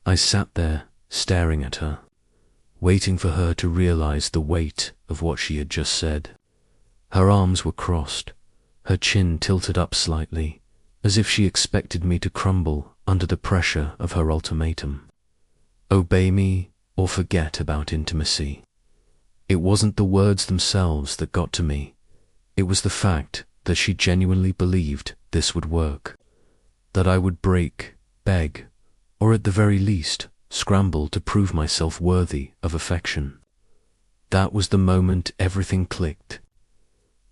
I sat there, staring at her, waiting for her to realize the weight of what she had just said. Her arms were crossed, her chin tilted up slightly, as if she expected me to crumble under the pressure of her ultimatum. Obey me or forget about intimacy. It wasn't the words themselves that got to me. It was the fact that she genuinely believed this would work, that I would break, beg, or at the very least, scramble to prove myself worthy of affection. That was the moment everything clicked.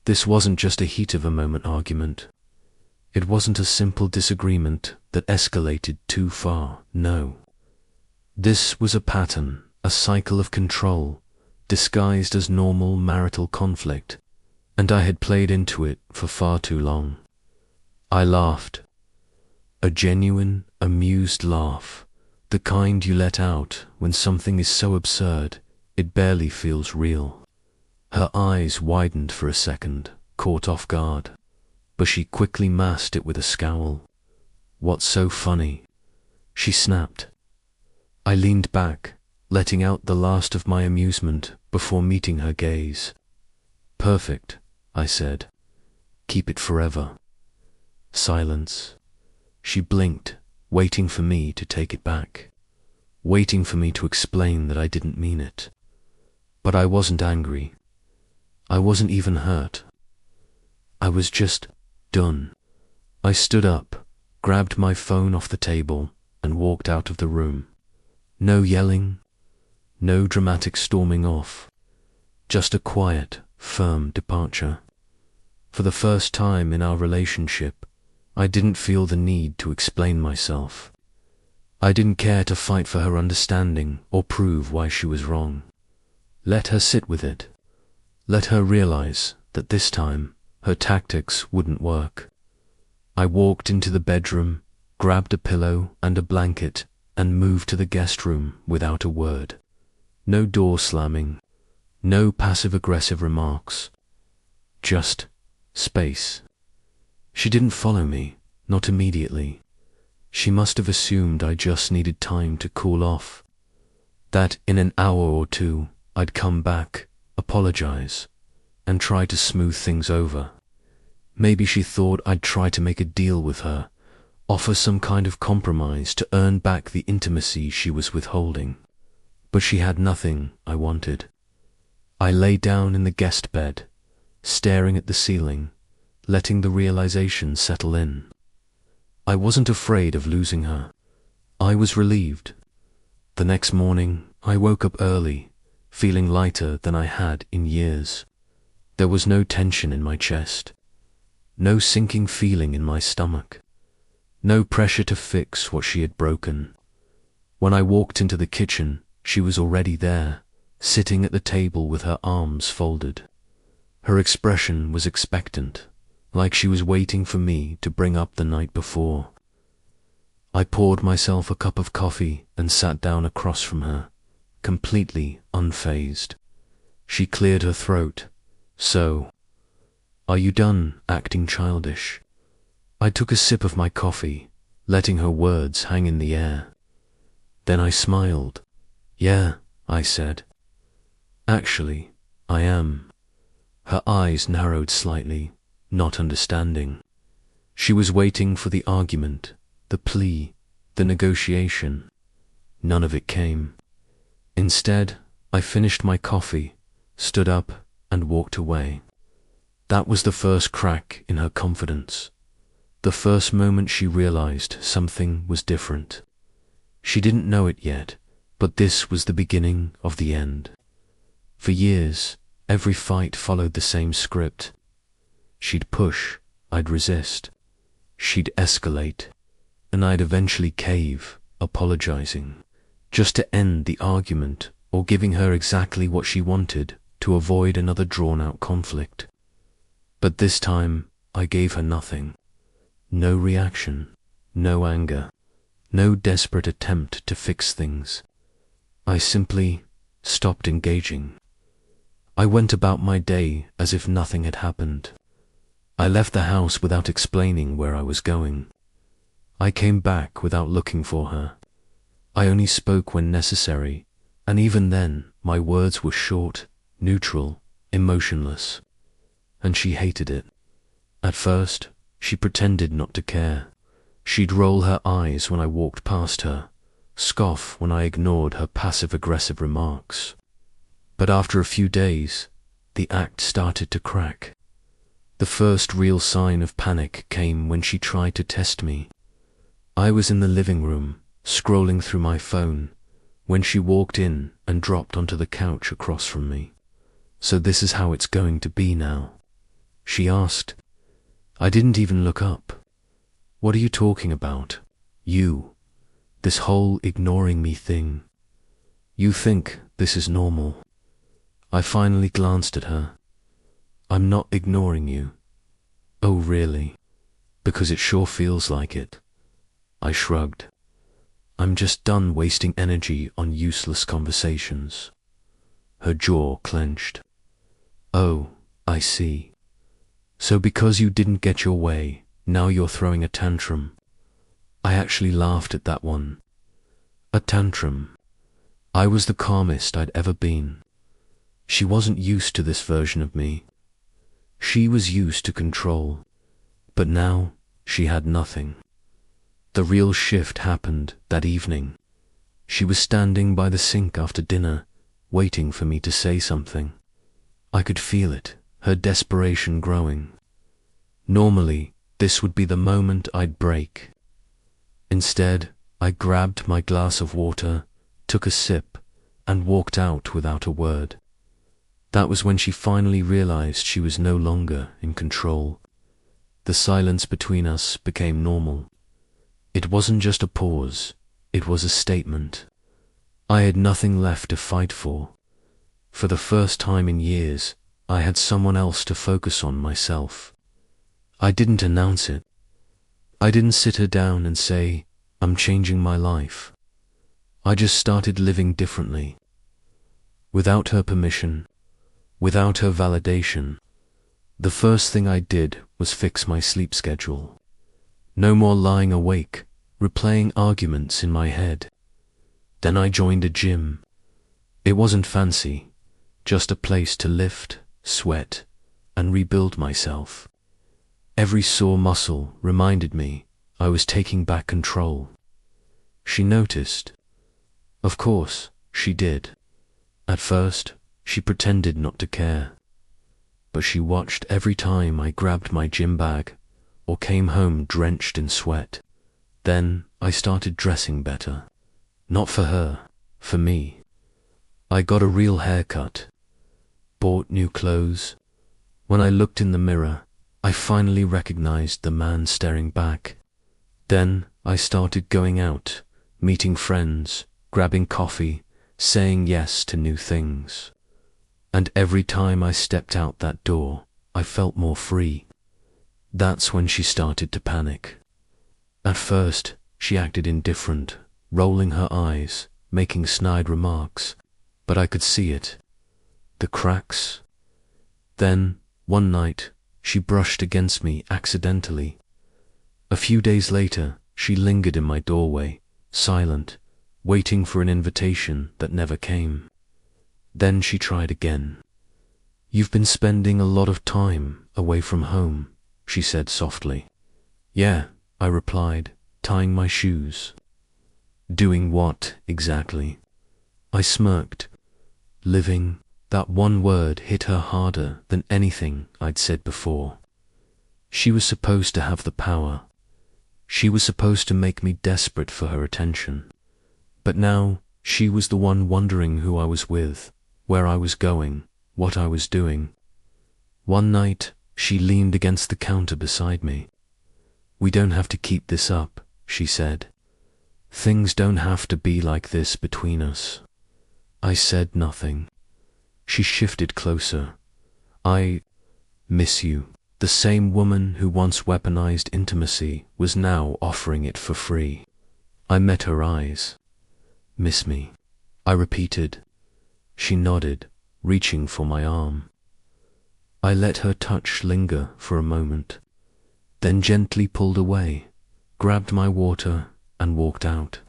This wasn't just a heat of a moment argument. It wasn't a simple disagreement that escalated too far, no. This was a pattern, a cycle of control, disguised as normal marital conflict, and I had played into it for far too long. I laughed. A genuine, amused laugh, the kind you let out when something is so absurd it barely feels real. Her eyes widened for a second, caught off guard, but she quickly masked it with a scowl. "What's so funny?" she snapped. I leaned back, letting out the last of my amusement before meeting her gaze. "Perfect," I said. "Keep it forever." Silence. She blinked, waiting for me to take it back, waiting for me to explain that I didn't mean it. But I wasn't angry. I wasn't even hurt. I was just done. I stood up, grabbed my phone off the table, and walked out of the room. No yelling, no dramatic storming off, just a quiet, firm departure. For the first time in our relationship, I didn't feel the need to explain myself. I didn't care to fight for her understanding or prove why she was wrong. Let her sit with it. Let her realize that this time her tactics wouldn't work. I walked into the bedroom, grabbed a pillow and a blanket, and moved to the guest room without a word. No door slamming, no passive-aggressive remarks. Just space. She didn't follow me, not immediately. She must have assumed I just needed time to cool off, that in an hour or two I'd come back, apologize, and try to smooth things over. Maybe she thought I'd try to make a deal with her, offer some kind of compromise to earn back the intimacy she was withholding. But she had nothing I wanted. I lay down in the guest bed, staring at the ceiling, letting the realization settle in. I wasn't afraid of losing her. I was relieved. The next morning, I woke up early, feeling lighter than I had in years. There was no tension in my chest, no sinking feeling in my stomach, no pressure to fix what she had broken. When I walked into the kitchen, she was already there, sitting at the table with her arms folded. Her expression was expectant, like she was waiting for me to bring up the night before. I poured myself a cup of coffee and sat down across from her, completely unfazed. She cleared her throat. "So, are you done acting childish?" I took a sip of my coffee, letting her words hang in the air. Then I smiled. "Yeah," I said. "Actually, I am." Her eyes narrowed slightly, not understanding. She was waiting for the argument, the plea, the negotiation. None of it came. Instead, I finished my coffee, stood up, and walked away. That was the first crack in her confidence. The first moment she realized something was different. She didn't know it yet, but this was the beginning of the end. For years, every fight followed the same script. She'd push, I'd resist. She'd escalate, and I'd eventually cave, apologizing, just to end the argument or giving her exactly what she wanted to avoid another drawn-out conflict. But this time, I gave her nothing. No reaction, no anger, no desperate attempt to fix things. I simply stopped engaging. I went about my day as if nothing had happened. I left the house without explaining where I was going. I came back without looking for her. I only spoke when necessary, and even then my words were short, neutral, emotionless. And she hated it. At first, she pretended not to care. She'd roll her eyes when I walked past her, scoff when I ignored her passive-aggressive remarks. But after a few days, the act started to crack. The first real sign of panic came when she tried to test me. I was in the living room, scrolling through my phone, when she walked in and dropped onto the couch across from me. "So this is how it's going to be now?" she asked. I didn't even look up. "What are you talking about? You. This whole ignoring me thing. You think this is normal?" I finally glanced at her. "I'm not ignoring you." "Oh, really? Because it sure feels like it." I shrugged. "I'm just done wasting energy on useless conversations." Her jaw clenched. "Oh, I see. So because you didn't get your way, now you're throwing a tantrum." I actually laughed at that one. A tantrum. I was the calmest I'd ever been. She wasn't used to this version of me. She was used to control. But now she had nothing. The real shift happened that evening. She was standing by the sink after dinner, waiting for me to say something. I could feel it, her desperation growing. Normally, this would be the moment I'd break. Instead, I grabbed my glass of water, took a sip, and walked out without a word. That was when she finally realized she was no longer in control. The silence between us became normal. It wasn't just a pause, it was a statement. I had nothing left to fight for. For the first time in years, I had someone else to focus on myself. I didn't announce it. I didn't sit her down and say, "I'm changing my life." I just started living differently. Without her permission, without her validation, the first thing I did was fix my sleep schedule. No more lying awake, replaying arguments in my head. Then I joined a gym. It wasn't fancy, just a place to lift, sweat, and rebuild myself. Every sore muscle reminded me I was taking back control. She noticed. Of course, she did. At first, she pretended not to care. But she watched every time I grabbed my gym bag or came home drenched in sweat. Then I started dressing better. Not for her, for me. I got a real haircut, bought new clothes. When I looked in the mirror, I finally recognized the man staring back. Then I started going out, meeting friends, grabbing coffee, saying yes to new things. And every time I stepped out that door, I felt more free. That's when she started to panic. At first, she acted indifferent, rolling her eyes, making snide remarks, but I could see it. The cracks. Then, one night, she brushed against me accidentally. A few days later, she lingered in my doorway, silent, waiting for an invitation that never came. Then she tried again. "You've been spending a lot of time away from home," she said softly. "Yeah," I replied, tying my shoes. "Doing what, exactly?" I smirked. "Living." That one word hit her harder than anything I'd said before. She was supposed to have the power. She was supposed to make me desperate for her attention. But now she was the one wondering who I was with, where I was going, what I was doing. One night, she leaned against the counter beside me. "We don't have to keep this up," she said. "Things don't have to be like this between us." I said nothing. She shifted closer. "I miss you." The same woman who once weaponized intimacy was now offering it for free. I met her eyes. "Miss me," I repeated. She nodded, reaching for my arm. I let her touch linger for a moment, then gently pulled away, grabbed my water, and walked out.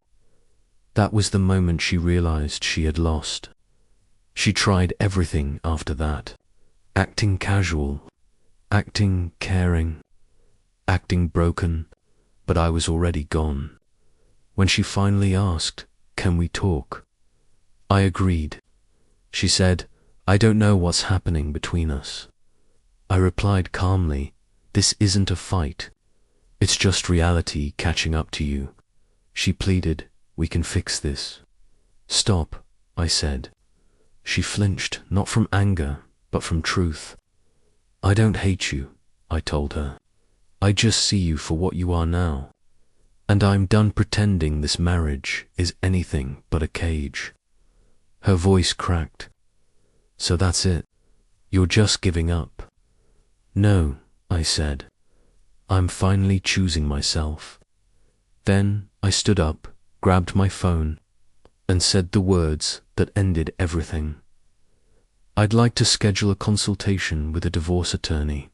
That was the moment she realized she had lost. She tried everything after that. Acting casual, acting caring, acting broken, but I was already gone. When she finally asked, "Can we talk?" I agreed. She said, "I don't know what's happening between us." I replied calmly, "This isn't a fight. It's just reality catching up to you." She pleaded, "We can fix this." "Stop," I said. She flinched, not from anger, but from truth. "I don't hate you," I told her. "I just see you for what you are now. And I'm done pretending this marriage is anything but a cage." Her voice cracked. "So that's it? You're just giving up?" "No," I said. "I'm finally choosing myself." Then I stood up, grabbed my phone, and said the words that ended everything. "I'd like to schedule a consultation with a divorce attorney."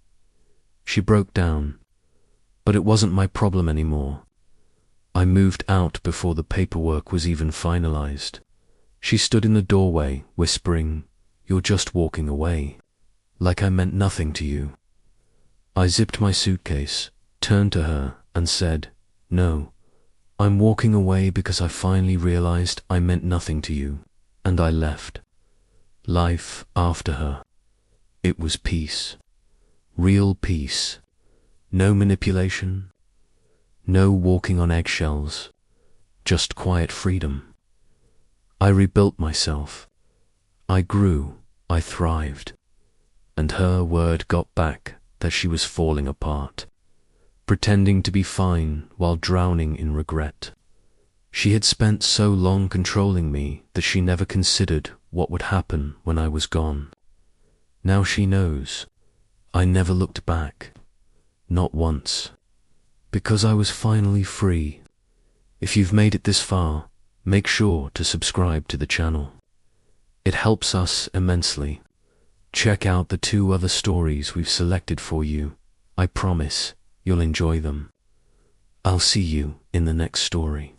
She broke down, but it wasn't my problem anymore. I moved out before the paperwork was even finalized. She stood in the doorway, whispering, "You're just walking away," like I meant nothing to you. I zipped my suitcase, turned to her, and said, "No, I'm walking away because I finally realized I meant nothing to you," and I left. Life after her. It was peace. Real peace. No manipulation. No walking on eggshells. Just quiet freedom. I rebuilt myself. I grew. I thrived. And her word got back that she was falling apart, pretending to be fine while drowning in regret. She had spent so long controlling me that she never considered what would happen when I was gone. Now she knows. I never looked back. Not once. Because I was finally free. If you've made it this far, make sure to subscribe to the channel. It helps us immensely. Check out the 2 other stories we've selected for you. I promise you'll enjoy them. I'll see you in the next story.